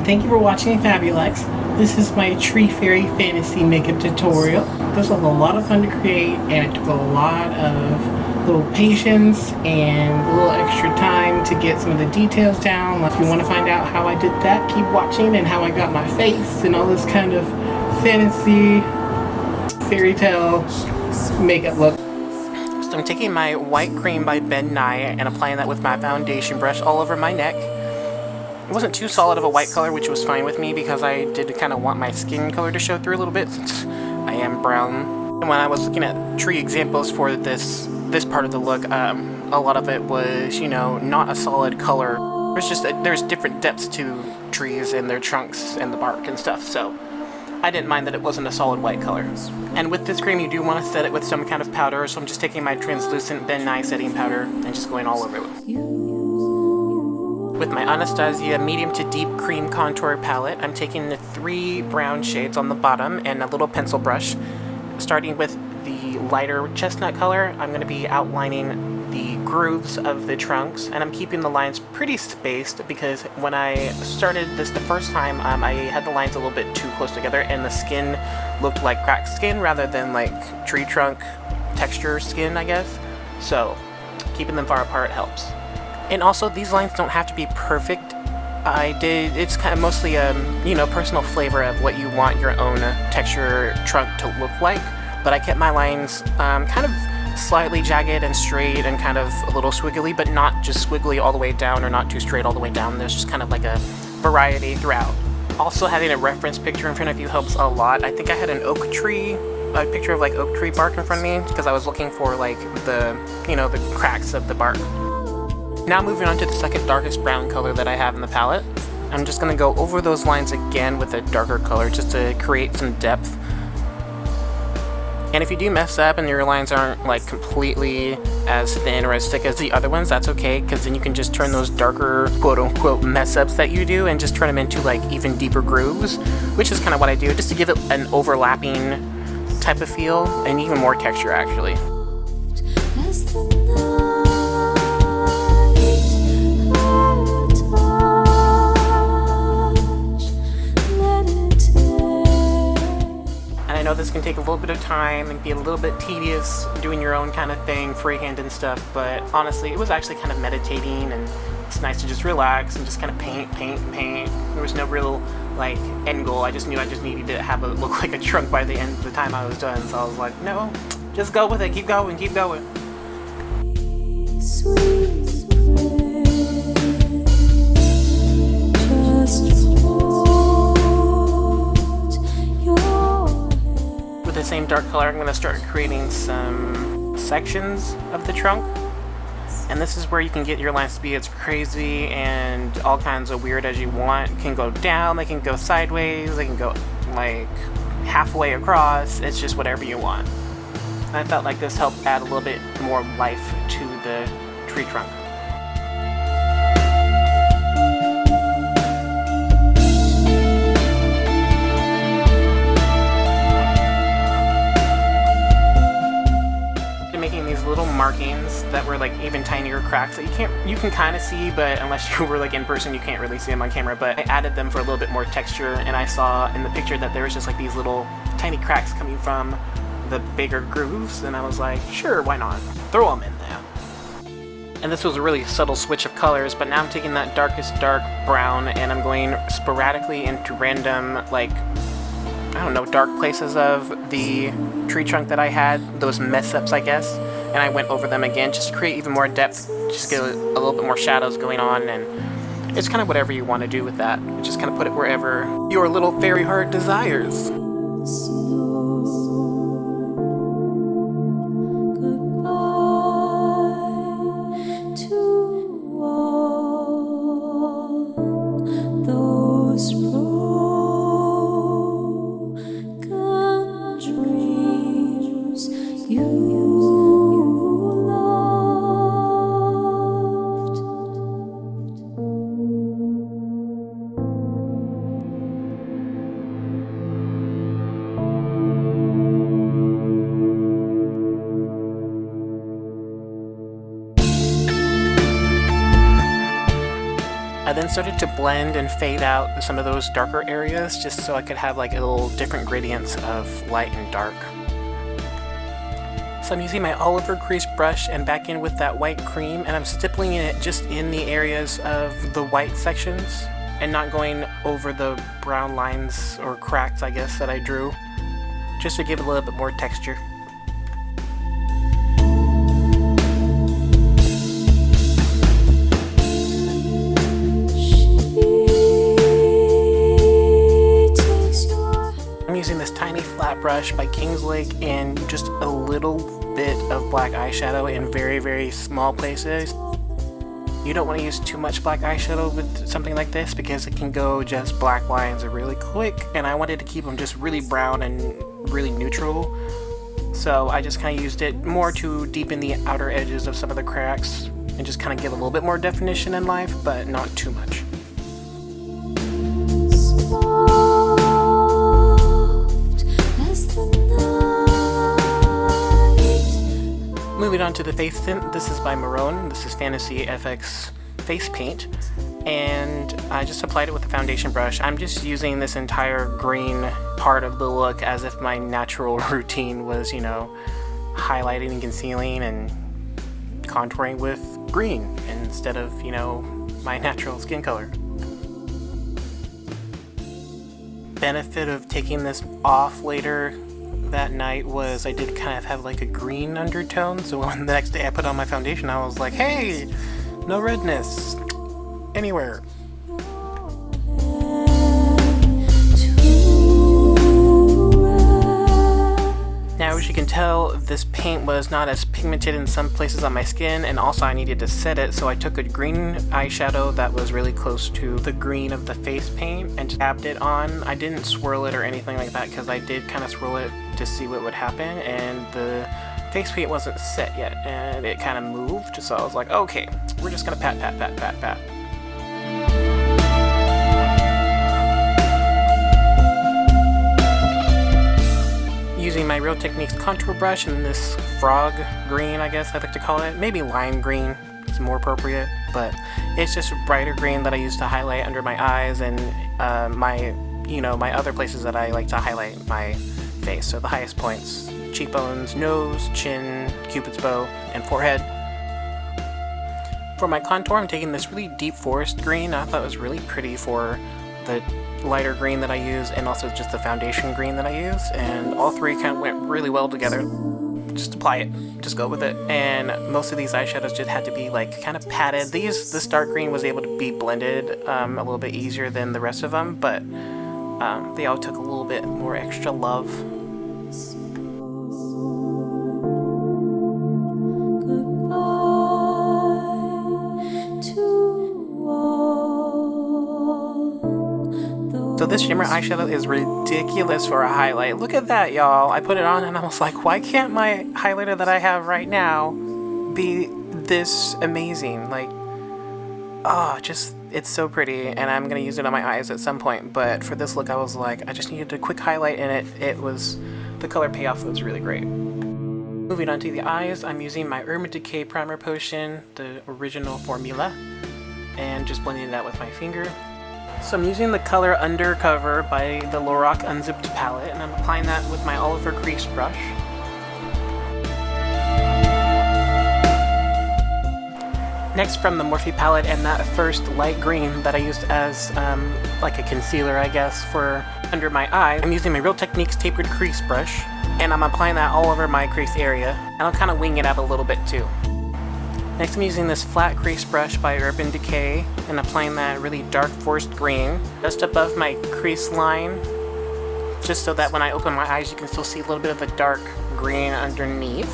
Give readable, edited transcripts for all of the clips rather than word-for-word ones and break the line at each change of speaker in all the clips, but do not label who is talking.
and thank you for watching FabuLex. This is my Tree Fairy Fantasy makeup tutorial. This was a lot of fun to create, and it took a lot of little patience and a little extra time to get some of the details down. If you want to find out how I did that, keep watching, and how I got my face and all this kind of fantasy fairy tale makeup look. So I'm taking my white cream by Ben Nye and applying that with my foundation brush all over my neck. It wasn't too solid of a white color, which was fine with me because I did kind of want my skin color to show through a little bit since I am brown. And when I was looking at tree examples for this part of the look, a lot of it was, you know, not a solid color. There's different depths to trees and their trunks and the bark and stuff, so I didn't mind that it wasn't a solid white color. And with this cream, you do want to set it with some kind of powder, so I'm just taking my translucent Ben Nye setting powder and just going all over it. With my Anastasia medium to deep cream contour palette, I'm taking the 3 brown shades on the bottom and a little pencil brush. Starting with the lighter chestnut color, I'm going to be outlining the grooves of the trunks, and I'm keeping the lines pretty spaced because when I started this the first time, I had the lines a little bit too close together and the skin looked like cracked skin rather than like tree trunk texture skin, I guess. So keeping them far apart helps. And also, these lines don't have to be perfect. It's kind of mostly you know, personal flavor of what you want your own texture trunk to look like. But I kept my lines kind of slightly jagged and straight and kind of a little squiggly, but not just squiggly all the way down or not too straight all the way down. There's just kind of like a variety throughout. Also, having a reference picture in front of you helps a lot. I think I had an oak tree, a picture of like oak tree bark in front of me because I was looking for like the, you know, the cracks of the bark. Now moving on to the second darkest brown color that I have in the palette. I'm just going to go over those lines again with a darker color just to create some depth. And if you do mess up and your lines aren't like completely as thin or as thick as the other ones, that's okay, because then you can just turn those darker quote-unquote mess-ups that you do and just turn them into like even deeper grooves, which is kind of what I do, just to give it an overlapping type of feel and even more texture actually. I know this can take a little bit of time and be a little bit tedious doing your own kind of thing, freehand and stuff, but honestly, it was actually kind of meditating, and it's nice to just relax and just kind of paint. There was no real, like, end goal. I just knew I just needed to have it look like a trunk by the end of the time I was done, so I was like, no, just go with it, keep going. With the same dark color, I'm going to start creating some sections of the trunk. And this is where you can get your lines to be as crazy and all kinds of weird as you want. It can go down, they can go sideways, they can go like halfway across. It's just whatever you want. And I felt like this helped add a little bit more life to the tree trunk. Making these little markings that were like even tinier cracks that you can kind of see, but unless you were like in person, you can't really see them on camera. But I added them for a little bit more texture, and I saw in the picture that there was just like these little tiny cracks coming from the bigger grooves, and I was like, sure, why not? Throw them in there. And this was a really subtle switch of colors, but now I'm taking that darkest dark brown and I'm going sporadically into random, like, I don't know, dark places of the tree trunk that I had, those mess-ups, I guess, and I went over them again just to create even more depth, just get a little bit more shadows going on, and it's kind of whatever you want to do with that. Just kind of put it wherever your little fairy heart desires. I then started to blend and fade out some of those darker areas just so I could have like a little different gradients of light and dark. So I'm using my Oliver crease brush and back in with that white cream, and I'm stippling it just in the areas of the white sections and not going over the brown lines or cracks, I guess, that I drew, just to give it a little bit more texture. I'm using this tiny flat brush by Kingslake and just a little bit of black eyeshadow in very, very small places. You don't want to use too much black eyeshadow with something like this because it can go just black lines really quick, and I wanted to keep them just really brown and really neutral. So I just kind of used it more to deepen the outer edges of some of the cracks and just kind of give a little bit more definition in life, but not too much. Moving on to the face tint, this is by Mahron. This is Fantasy FX Face Paint, and I just applied it with a foundation brush. I'm just using this entire green part of the look as if my natural routine was, you know, highlighting and concealing and contouring with green instead of, you know, my natural skin color. Benefit of taking this off later that night was I did kind of have like a green undertone, so when the next day I put on my foundation I was like, hey, no redness anywhere. Now, as you can tell, this paint was not as pigmented in some places on my skin, and also I needed to set it, so I took a green eyeshadow that was really close to the green of the face paint and tapped it on. I didn't swirl it or anything like that because I did kind of swirl it to see what would happen, and the face paint wasn't set yet and it kind of moved, so I was like, okay, we're just gonna pat, pat, pat, pat, pat. Using my Real Techniques contour brush and this frog green, I guess I like to call it, maybe lime green is more appropriate, but it's just a brighter green that I use to highlight under my eyes and my other places that I like to highlight my face. So the highest points: cheekbones, nose, chin, cupid's bow, and forehead. For my contour, I'm taking this really deep forest green. I thought it was really pretty for the lighter green that I use and also just the foundation green that I use, and all three kind of went really well together. Just apply it, just go with it. And most of these eyeshadows just had to be like kind of patted. This dark green was able to be blended a little bit easier than the rest of them, but they all took a little bit more extra love. So this shimmer eyeshadow is ridiculous for a highlight. Look at that, y'all. I put it on and I was like, why can't my highlighter that I have right now be this amazing? Like, it's so pretty, and I'm gonna use it on my eyes at some point, but for this look I was like, I just needed a quick highlight, and the color payoff was really great. Moving on to the eyes, I'm using my Urban Decay Primer Potion, the original formula, and just blending that with my finger. So I'm using the color Undercover by the LORAC Unzipped palette, and I'm applying that with my Oliver crease brush. Next, from the Morphe palette, and that first light green that I used as like a concealer, I guess, for under my eye, I'm using my Real Techniques tapered crease brush, and I'm applying that all over my crease area, and I'll kind of wing it out a little bit too. Next, I'm using this flat crease brush by Urban Decay and applying that really dark forest green just above my crease line, just so that when I open my eyes you can still see a little bit of the dark green underneath.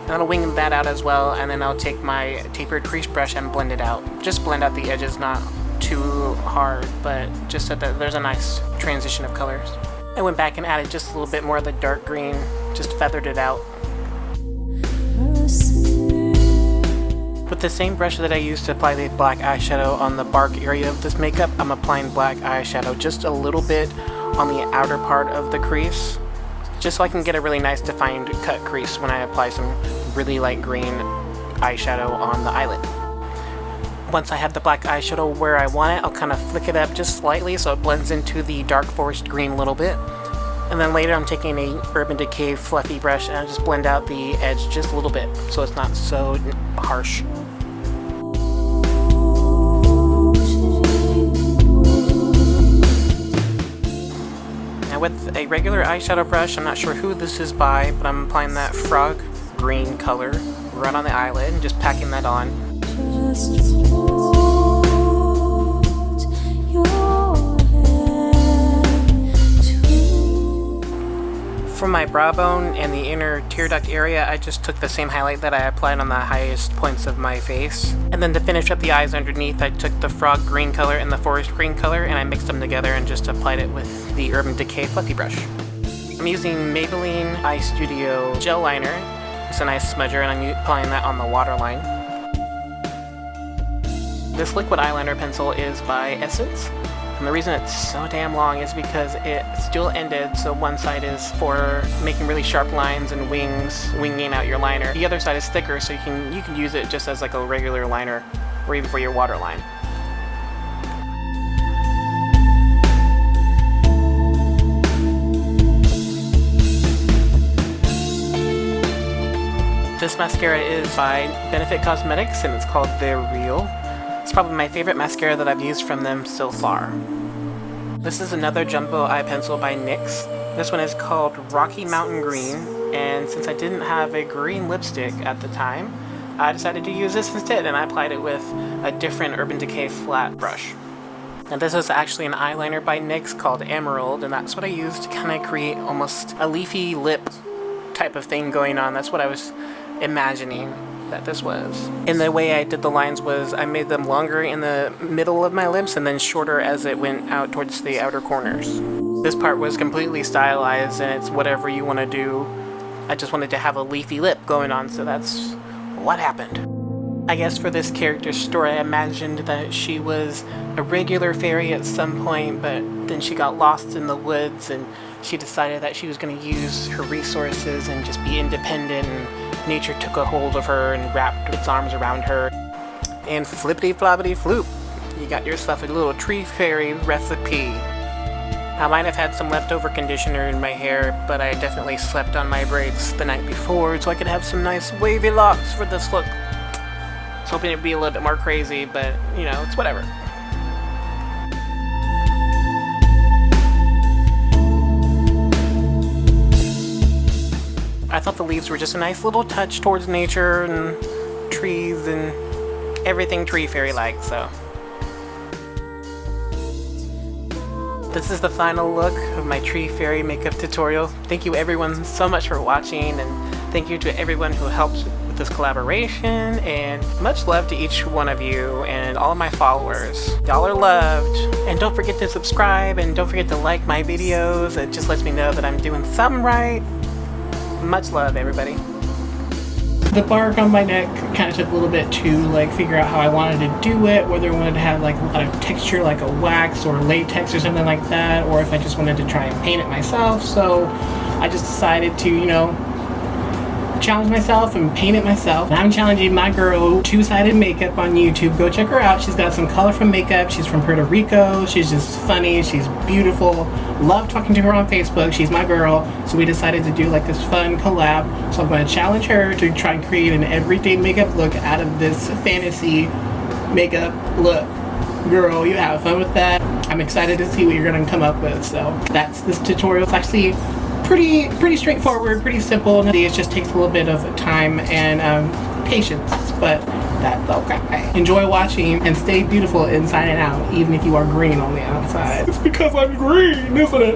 And I'll wing that out as well, and then I'll take my tapered crease brush and blend it out. Just blend out the edges, not too hard, but just so that there's a nice transition of colors. I went back and added just a little bit more of the dark green, just feathered it out. With the same brush that I used to apply the black eyeshadow on the bark area of this makeup, I'm applying black eyeshadow just a little bit on the outer part of the crease, just so I can get a really nice defined cut crease when I apply some really light green eyeshadow on the eyelid. once I have the black eyeshadow where I want it, I'll kind of flick it up just slightly so it blends into the dark forest green a little bit. And then later I'm taking a Urban Decay fluffy brush and I just blend out the edge just a little bit so it's not so harsh. Now with a regular eyeshadow brush, I'm not sure who this is by, but I'm applying that frog green color right on the eyelid and just packing that on. For my brow bone and the inner tear duct area, I just took the same highlight that I applied on the highest points of my face. And then to finish up the eyes underneath, I took the frog green color and the forest green color and I mixed them together and just applied it with the Urban Decay fluffy brush. I'm using Maybelline Eyestudio gel liner. It's a nice smudger and I'm applying that on the waterline. This liquid eyeliner pencil is by Essence. And the reason it's so damn long is because it's dual-ended, so one side is for making really sharp lines and winging out your liner. The other side is thicker, so you can use it just as like a regular liner, or even for your waterline. This mascara is by NYX Cosmetics, and it's called The Real. It's probably my favorite mascara that I've used from them so far. This is another jumbo eye pencil by NYX. This one is called Rocky Mountain Green, and since I didn't have a green lipstick at the time, I decided to use this instead, and I applied it with a different Urban Decay flat brush. And this is actually an eyeliner by NYX called Emerald, and that's what I used to kind of create almost a leafy lip type of thing going on. That's what I was imagining that this was. And the way I did the lines was I made them longer in the middle of my lips and then shorter as it went out towards the outer corners. This part was completely stylized and it's whatever you want to do. I just wanted to have a leafy lip going on, so that's what happened. I guess for this character's story, I imagined that she was a regular fairy at some point, but then she got lost in the woods and she decided that she was going to use her resources and just be independent, and nature took a hold of her and wrapped its arms around her. And flippity floppity floop, you got yourself a little tree fairy recipe. I might have had some leftover conditioner in my hair, but I definitely slept on my braids the night before so I could have some nice wavy locks for this look. I was hoping it'd be a little bit more crazy, but you know, it's whatever. I thought the leaves were just a nice little touch towards nature and trees and everything tree fairy-like, so. This is the final look of my tree fairy makeup tutorial. Thank you everyone so much for watching, and thank you to everyone who helped with this collaboration, and much love to each one of you and all of my followers. Y'all are loved. And don't forget to subscribe, and don't forget to like my videos. It just lets me know that I'm doing something right. Much love, everybody. The bark on my neck kind of took a little bit to like figure out how I wanted to do it, whether I wanted to have like a lot of texture like a wax or latex or something like that, or if I just wanted to try and paint it myself. So I just decided to, you know, challenge myself and paint it myself. And I'm challenging my girl, Two-Sided Makeup on YouTube. Go check her out. She's got some colorful makeup. She's from Puerto Rico. She's just funny. She's beautiful. Love talking to her on Facebook. She's my girl. So we decided to do like this fun collab. So I'm going to challenge her to try and create an everyday makeup look out of this fantasy makeup look. Girl, you have fun with that. I'm excited to see what you're going to come up with. So that's this tutorial. It's actually pretty straightforward, pretty simple. It just takes a little bit of time and patience, but that's okay. Enjoy watching and stay beautiful inside and out, even if you are green on the outside. It's because I'm green, isn't it?